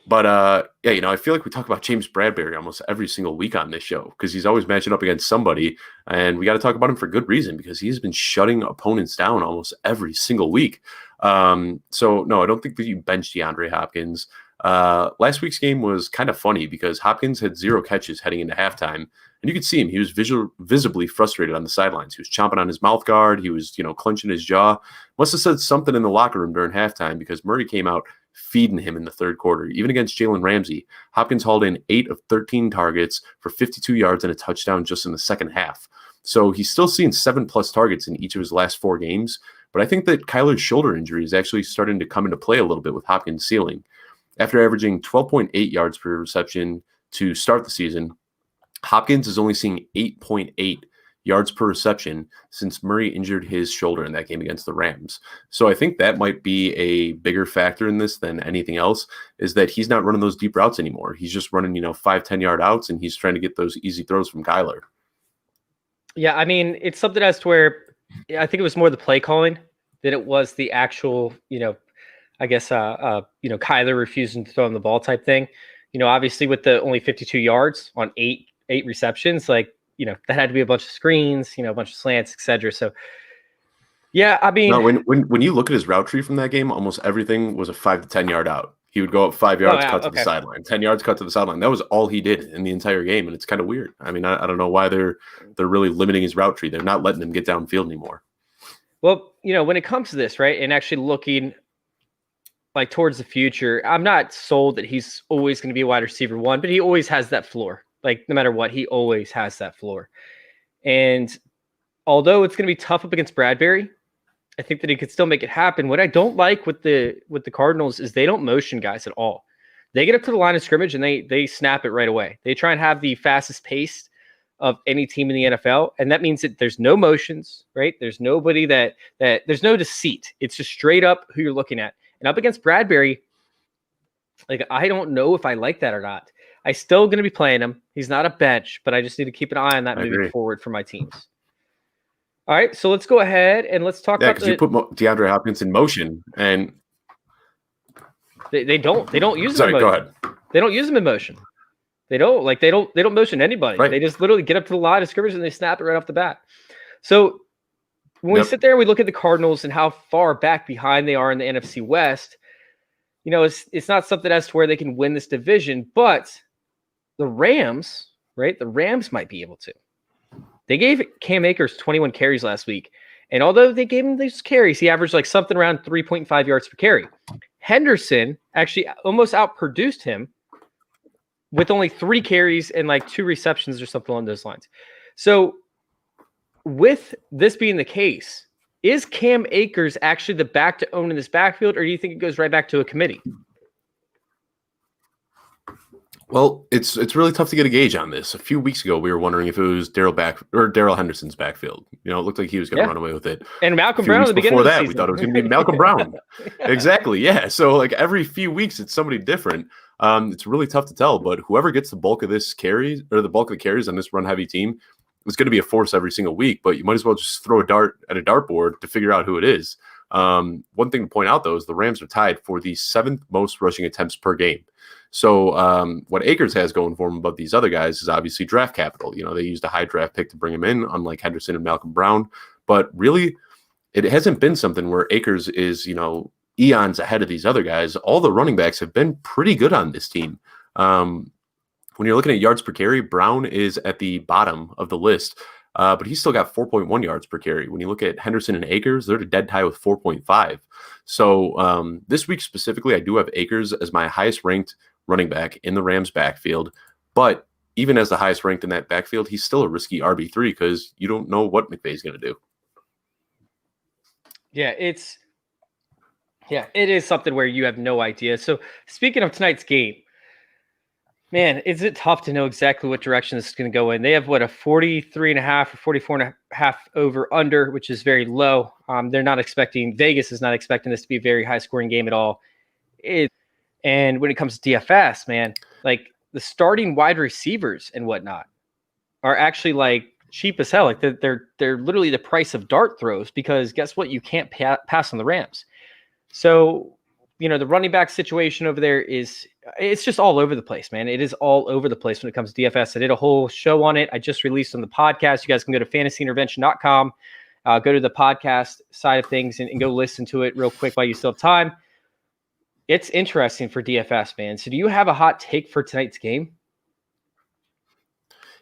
But I feel like we talk about James Bradbury almost every single week on this show because he's always matching up against somebody, and we got to talk about him for good reason because he's been shutting opponents down almost every single week. So no, I don't think that you bench DeAndre Hopkins. Last week's game was kind of funny because Hopkins had 0 catches heading into halftime, and you could see him. He was visibly frustrated on the sidelines. He was chomping on his mouth guard. He was, clenching his jaw. Must have said something in the locker room during halftime because Murray came out feeding him in the third quarter. Even against Jalen Ramsey, Hopkins hauled in 8 of 13 targets for 52 yards and a touchdown just in the second half. So he's still seeing 7+ targets in each of his last 4 games. But I think that Kyler's shoulder injury is actually starting to come into play a little bit with Hopkins' ceiling. After averaging 12.8 yards per reception to start the season, Hopkins is only seeing 8.8 yards per reception since Murray injured his shoulder in that game against the Rams. So I think that might be a bigger factor in this than anything else, is that he's not running those deep routes anymore. He's just running, 5-10-yard outs, and he's trying to get those easy throws from Kyler. Yeah, I mean, it's something as to where I think it was more the play calling than it was the actual, Kyler refusing to throw him the ball type thing. Obviously with the only 52 yards on eight receptions, that had to be a bunch of screens, a bunch of slants, etc. So, yeah, I mean, no, when you look at his route tree from that game, almost everything was a 5 to 10 yard out. He would go up 5 yards, cut to the sideline, 10 yards, cut to the sideline. That was all he did in the entire game, and it's kind of weird. I mean, I don't know why they're really limiting his route tree. They're not letting him get downfield anymore. Well, when it comes to this, right, and actually looking towards the future, I'm not sold that he's always going to be a wide receiver 1, but he always has that floor. No matter what, he always has that floor. And although it's going to be tough up against Bradbury, I think that he could still make it happen. What I don't like with the Cardinals is they don't motion guys at all. They get up to the line of scrimmage and they snap it right away. They try and have the fastest pace of any team in the NFL. And that means that there's no motions, right? There's nobody that there's no deceit. It's just straight up who you're looking at. And up against Bradbury, like, I don't know if I like that or not. I still going to be playing him. He's not a bench, but I just need to keep an eye on that moving forward for my teams. All right, so let's go ahead and let's talk about because you put DeAndre Hopkins in motion, and they don't use him. Sorry, in motion. go ahead. They don't use him in motion. They don't motion anybody. Right. They just literally get up to the line of scrimmage and they snap it right off the bat. So when we sit there and we look at the Cardinals and how far back behind they are in the NFC West, you know, it's not something as to where they can win this division, but the Rams, right? The Rams might be able to. They gave Cam Akers 21 carries last week. And although they gave him these carries, he averaged like something around 3.5 yards per carry. Henderson actually almost outproduced him with only 3 carries and like 2 receptions or something along those lines. So with this being the case, is Cam Akers actually the back to own in this backfield, or do you think it goes right back to a committee? Well, it's really tough to get a gauge on this. A few weeks ago, we were wondering if it was Darrell Henderson's backfield. You know, it looked like he was going to run away with it. And Malcolm Brown at the beginning of the season. We thought it was going to be Malcolm Brown. Exactly, yeah. So like every few weeks, it's somebody different. It's really tough to tell. But whoever gets the bulk of this carries or the bulk of the carries on this run-heavy team is going to be a force every single week. But you might as well just throw a dart at a dartboard to figure out who it is. One thing to point out, though, is the Rams are tied for the 7th most rushing attempts per game. So what Akers has going for him above these other guys is obviously draft capital. You know, they used a high draft pick to bring him in, unlike Henderson and Malcolm Brown. But really, it hasn't been something where Akers is, you know, eons ahead of these other guys. All the running backs have been pretty good on this team. When you're looking at yards per carry, Brown is at the bottom of the list. But he's still got 4.1 yards per carry. When you look at Henderson and Akers, they're a dead tie with 4.5. So this week specifically, I do have Akers as my highest ranked running back in the Rams backfield. But even as the highest ranked in that backfield, he's still a risky RB3 because you don't know what McVay's going to do. Yeah, it is something where you have no idea. So speaking of tonight's game, man, is it tough to know exactly what direction this is going to go in? They have, a 43.5 or 44.5 over under, which is very low. Vegas is not expecting this to be a very high scoring game at all. And when it comes to DFS, man, like the starting wide receivers and whatnot are actually like cheap as hell. Like they're literally the price of dart throws because guess what? You can't pass on the Rams. So, you know, the running back situation over there it's just all over the place, man. It is all over the place when it comes to DFS. I did a whole show on it. I just released on the podcast. You guys can go to fantasyintervention.com, go to the podcast side of things and go listen to it real quick while you still have time. It's interesting for DFS, man. So do you have a hot take for tonight's game?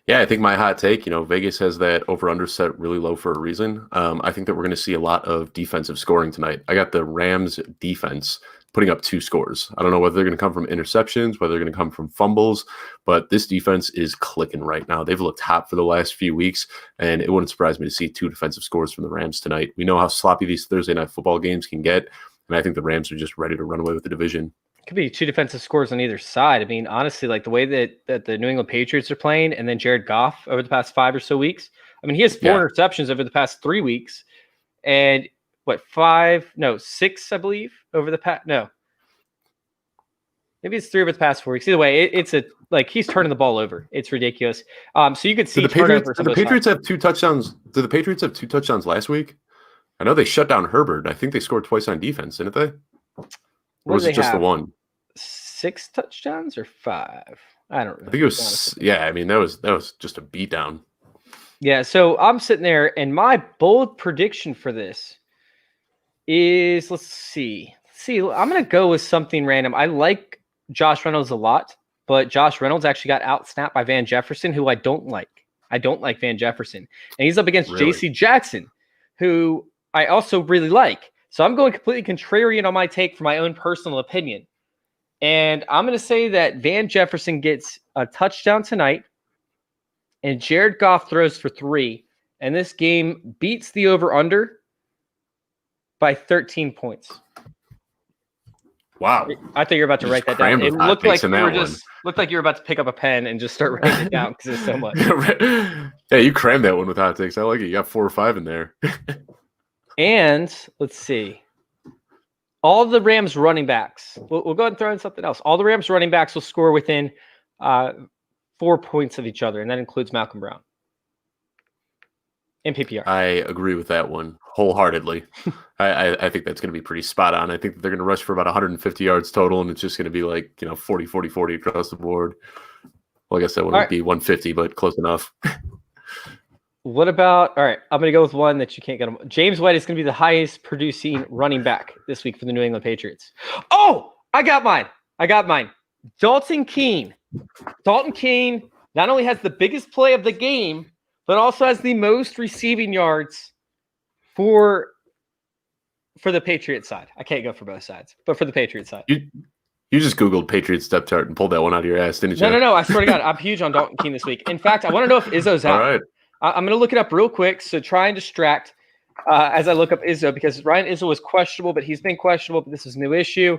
Yeah, I think my hot take, you know, Vegas has that over-under set really low for a reason. I think that we're going to see a lot of defensive scoring tonight. I got the Rams defense putting up 2 scores. I don't know whether they're going to come from interceptions, whether they're going to come from fumbles, but this defense is clicking right now. They've looked hot for the last few weeks, and it wouldn't surprise me to see 2 defensive scores from the Rams tonight. We know how sloppy these Thursday night football games can get, and I think the Rams are just ready to run away with the division. Could be 2 defensive scores on either side. I mean, honestly, like the way that the New England Patriots are playing and then Jared Goff over the past 5 or so weeks. I mean, he has 4 interceptions over the past 3 weeks and 6, I believe, over the past. No, maybe it's 3 over the past 4 weeks. Either way, he's turning the ball over. It's ridiculous. So you could see turnovers. Did the Patriots have 2 touchdowns? Did the Patriots have 2 touchdowns last week? I know they shut down Herbert. I think they scored twice on defense, didn't they? Or was it just the one? 6 touchdowns or 5? I don't know. I think it was. Honestly. Yeah, I mean that was just a beatdown. Yeah, so I'm sitting there, and my bold prediction for this is let's see. I'm gonna go with something random. I like Josh Reynolds a lot, but Josh Reynolds actually got outsnapped by Van Jefferson, who I don't like. I don't like Van Jefferson, and he's up against J.C. Jackson, who I also really like. So I'm going completely contrarian on my take for my own personal opinion. And I'm going to say that Van Jefferson gets a touchdown tonight and Jared Goff throws for 3. And this game beats the over-under by 13 points. Wow. I thought you were about to You write just that down. crammed It with hot looked like takes in you were that one. just looked like you were about to pick up a pen and just start writing it down because there's so much. Yeah, you crammed that one with hot takes. I like it. You got 4 or 5 in there. And let's see. All the Rams running backs. We'll go ahead and throw in something else. All the Rams running backs will score within 4 points of each other, and that includes Malcolm Brown in PPR. I agree with that one wholeheartily. I think that's going to be pretty spot on. I think that they're going to rush for about 150 yards total, and it's just going to be like 40, 40, 40 across the board. Well, I guess that wouldn't be 150, but close enough. What about, all right, I'm going to go with one that you can't get him. James White is going to be the highest producing running back this week for the New England Patriots. Oh, I got mine. Dalton Keene. Dalton Keene not only has the biggest play of the game, but also has the most receiving yards for the Patriots side. I can't go for both sides, but for the Patriots side. You just Googled Patriots depth chart and pulled that one out of your ass, didn't you? No. I swear to God, I'm huge on Dalton Keene this week. In fact, I want to know if Izzo's out. All right. I'm going to look it up real quick. So try and distract as I look up Izzo, because Ryan Izzo was questionable, but he's been questionable. But this is a new issue.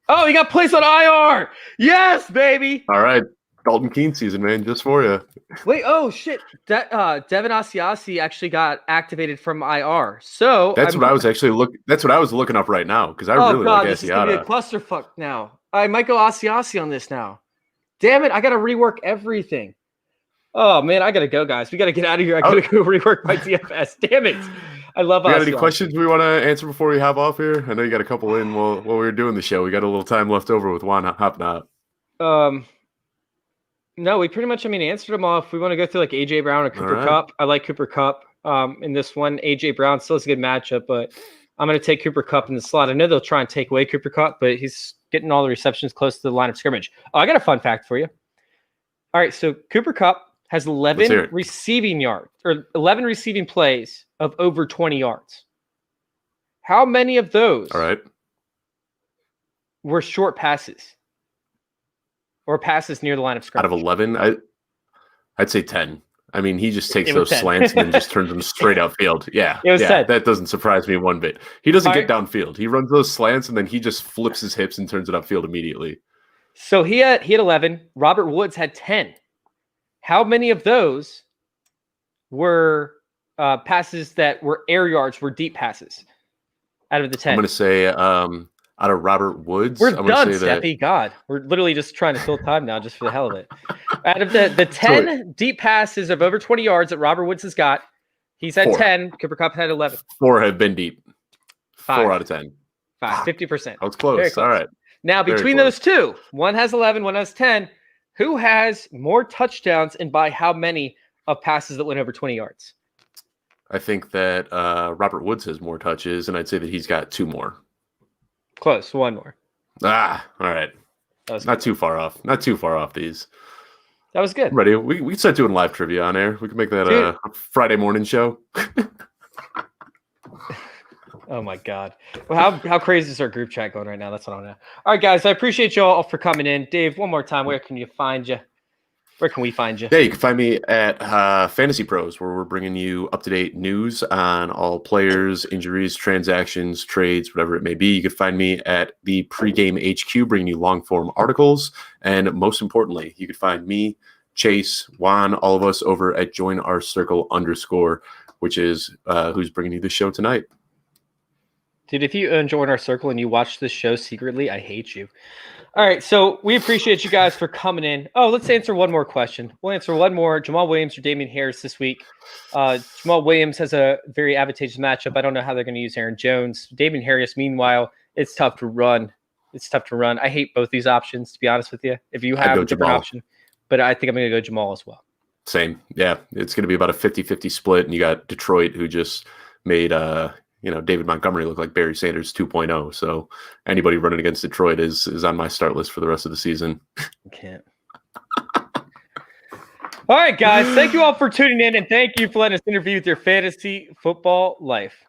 Oh, he got placed on IR. Yes, baby. All right. Dalton Keene season, man, just for you. Wait, oh shit! Devin Asiasi actually got activated from IR. So That's what I was looking up right now because I really like this is gonna be a clusterfuck now. I might go Asiasi on this now. Damn it! I gotta rework everything. Oh man, I gotta go, guys. We gotta get out of here. I gotta go rework my DFS. Damn it! I love. You got any questions we want to answer before we hop off here? I know you got a couple in while we were doing the show. We got a little time left over with Juan hopping out. No, we pretty much, answered them all. If we want to go through like AJ Brown or Cooper Kupp, I like Cooper Kupp in this one. AJ Brown still is a good matchup, but I'm going to take Cooper Kupp in the slot. I know they'll try and take away Cooper Kupp, but he's getting all the receptions close to the line of scrimmage. Oh, I got a fun fact for you. All right, so Cooper Kupp has 11 receiving yards or 11 receiving plays of over 20 yards. How many of those were short passes? Or passes near the line of scrimmage? Out of 11, I'd say 10. He just takes those slants and then just turns them straight outfield. Yeah, it was 10. That doesn't surprise me one bit. He doesn't get downfield. He runs those slants and then he just flips his hips and turns it upfield immediately. So he had 11. Robert Woods had 10. How many of those were passes that were air yards, were deep passes out of the 10? I'm going to say out of Robert Woods. We're done, Steffi. God, we're literally just trying to fill time now just for the hell of it. Out of the 10 deep passes of over 20 yards that Robert Woods has got, he's had 10. Cooper Kupp had 11. 4 have been deep. 5. 4 out of 10. 5, 50%. That was close. Very close. All right. Now, between those two, one has 11, one has 10. Who has more touchdowns and by how many of passes that went over 20 yards? I think that Robert Woods has more touches, and I'd say that he's got 2 more. Close, 1 more. All right. Not too far off. Not too far off these. That was good. Ready? We can start doing live trivia on air. We can make that a Friday morning show. Oh my God. Well, how crazy is our group chat going right now? That's what I want to know. All right, guys. I appreciate you all for coming in. Dave, one more time, where can you find you? Where can we find you? Yeah, you can find me at Fantasy Pros, where we're bringing you up-to-date news on all players, injuries, transactions, trades, whatever it may be. You can find me at the Pregame HQ, bringing you long-form articles. And most importantly, you can find me, Chase, Juan, all of us over at JoinOurCircle_, which is who's bringing you the show tonight. Dude, if you join our circle and you watch this show secretly, I hate you. All right, so we appreciate you guys for coming in. Oh, let's answer one more question. We'll answer one more. Jamal Williams or Damian Harris this week. Jamal Williams has a very advantageous matchup. I don't know how they're going to use Aaron Jones. Damian Harris, meanwhile, it's tough to run. I hate both these options, to be honest with you. If you have a different option. But I think I'm going to go Jamal as well. Same. Yeah, it's going to be about a 50-50 split, and you got Detroit, who just made David Montgomery look like Barry Sanders 2.0. So anybody running against Detroit is on my start list for the rest of the season. I can't. All right, guys. Thank you all for tuning in, and thank you for letting us interview with your fantasy football life.